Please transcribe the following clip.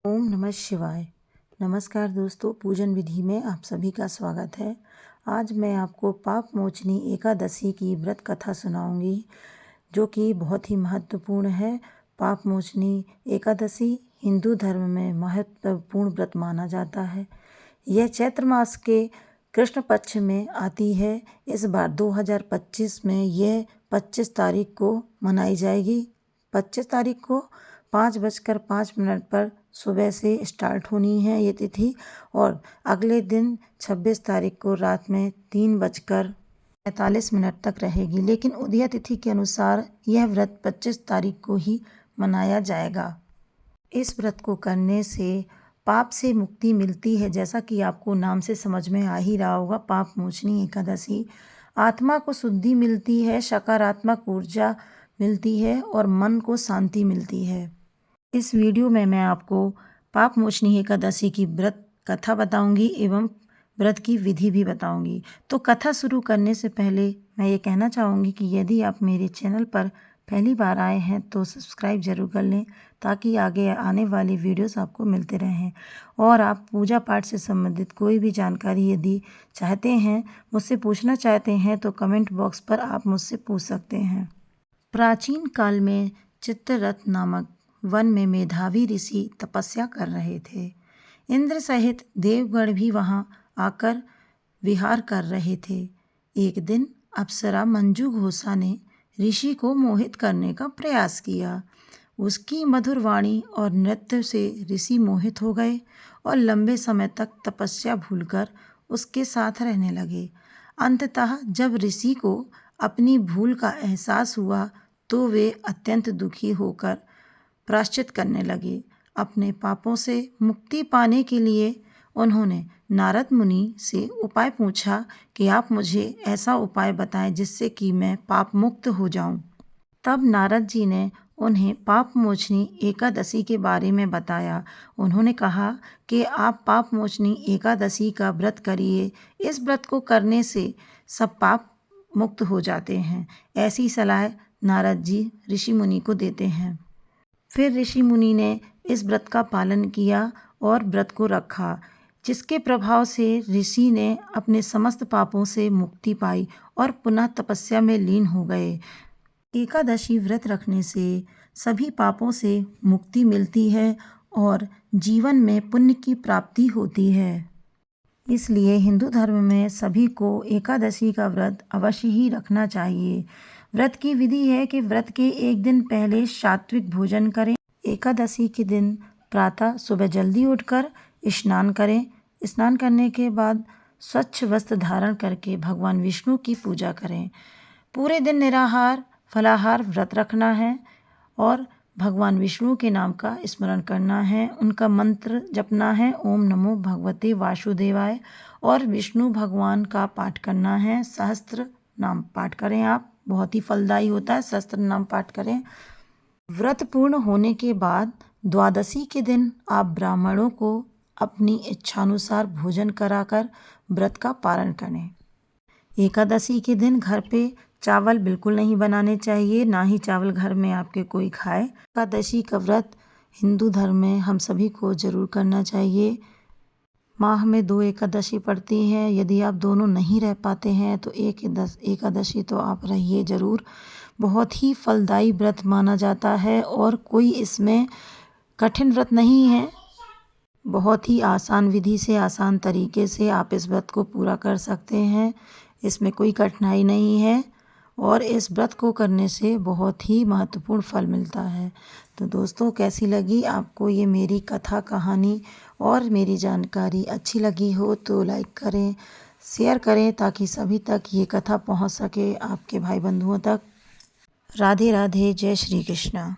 ओम नमः शिवाय। नमस्कार दोस्तों, पूजन विधि में आप सभी का स्वागत है। आज मैं आपको पाप मोचनी एकादशी की व्रत कथा सुनाऊंगी, जो कि बहुत ही महत्वपूर्ण है। पाप मोचनी एकादशी हिंदू धर्म में महत्वपूर्ण व्रत माना जाता है। यह चैत्र मास के कृष्ण पक्ष में आती है। इस बार 2025 में यह 25 तारीख को मनाई जाएगी। 25 तारीख को 5:05 पर सुबह से स्टार्ट होनी है ये तिथि, और अगले दिन 26 तारीख को रात में 3:45 तक रहेगी। लेकिन उदय तिथि के अनुसार यह व्रत 25 तारीख को ही मनाया जाएगा। इस व्रत को करने से पाप से मुक्ति मिलती है। जैसा कि आपको नाम से समझ में आ ही रहा होगा, पाप मोचनी एकादशी। आत्मा को शुद्धि मिलती है, सकारात्मक ऊर्जा मिलती है और मन को शांति मिलती है। इस वीडियो में मैं आपको पाप मोचनी एकादशी की व्रत कथा बताऊंगी एवं व्रत की विधि भी बताऊंगी। तो कथा शुरू करने से पहले मैं ये कहना चाहूँगी कि यदि आप मेरे चैनल पर पहली बार आए हैं तो सब्सक्राइब जरूर कर लें, ताकि आगे आने वाली वीडियोस आपको मिलते रहें। और आप पूजा पाठ से संबंधित कोई भी जानकारी यदि चाहते हैं, मुझसे पूछना चाहते हैं, तो कमेंट बॉक्स पर आप मुझसे पूछ सकते हैं। प्राचीन काल में चित्ररथ नामक वन में मेधावी ऋषि तपस्या कर रहे थे। इंद्र सहित देवगण भी वहां आकर विहार कर रहे थे। एक दिन अप्सरा मंजू घोषा ने ऋषि को मोहित करने का प्रयास किया। उसकी मधुर वाणी और नृत्य से ऋषि मोहित हो गए और लंबे समय तक तपस्या भूलकर उसके साथ रहने लगे। अंततः जब ऋषि को अपनी भूल का एहसास हुआ तो वे अत्यंत दुखी होकर प्रायश्चित करने लगे। अपने पापों से मुक्ति पाने के लिए उन्होंने नारद मुनि से उपाय पूछा कि आप मुझे ऐसा उपाय बताएं जिससे कि मैं पाप मुक्त हो जाऊं। तब नारद जी ने उन्हें पाप मोचनी एकादशी के बारे में बताया। उन्होंने कहा कि आप पाप मोचनी एकादशी का व्रत करिए। इस व्रत को करने से सब पाप मुक्त हो जाते हैं। ऐसी सलाह नारद जी ऋषि मुनि को देते हैं। फिर ऋषि मुनि ने इस व्रत का पालन किया और व्रत को रखा, जिसके प्रभाव से ऋषि ने अपने समस्त पापों से मुक्ति पाई और पुनः तपस्या में लीन हो गए। एकादशी व्रत रखने से सभी पापों से मुक्ति मिलती है और जीवन में पुण्य की प्राप्ति होती है। इसलिए हिंदू धर्म में सभी को एकादशी का व्रत अवश्य ही रखना चाहिए। व्रत की विधि है कि व्रत के एक दिन पहले सात्विक भोजन करें। एकादशी के दिन प्रातः सुबह जल्दी उठकर स्नान करें। स्नान करने के बाद स्वच्छ वस्त्र धारण करके भगवान विष्णु की पूजा करें। पूरे दिन निराहार फलाहार व्रत रखना है और भगवान विष्णु के नाम का स्मरण करना है। उनका मंत्र जपना है, ओम नमो भगवते वासुदेवाय, और विष्णु भगवान का पाठ करना है। सहस्त्र नाम पाठ करें आप, बहुत ही फलदायी होता है। सहस्त्र नाम पाठ करें। व्रत पूर्ण होने के बाद द्वादशी के दिन आप ब्राह्मणों को अपनी इच्छानुसार भोजन कराकर व्रत का पारण करें। एकादशी के दिन घर पे चावल बिल्कुल नहीं बनाने चाहिए, ना ही चावल घर में आपके कोई खाए। एकादशी का व्रत हिंदू धर्म में हम सभी को जरूर करना चाहिए। माह में 2 एकादशी पड़ती हैं। यदि आप दोनों नहीं रह पाते हैं तो एक एकादशी तो आप रहिए जरूर। बहुत ही फलदायी व्रत माना जाता है और कोई इसमें कठिन व्रत नहीं है। बहुत ही आसान विधि से, आसान तरीके से आप इस व्रत को पूरा कर सकते हैं। इसमें कोई कठिनाई नहीं है और इस व्रत को करने से बहुत ही महत्वपूर्ण फल मिलता है। तो दोस्तों, कैसी लगी आपको ये मेरी कथा कहानी और मेरी जानकारी? अच्छी लगी हो तो लाइक करें, शेयर करें, ताकि सभी तक ये कथा पहुंच सके, आपके भाई बंधुओं तक। राधे राधे, जय श्री कृष्णा।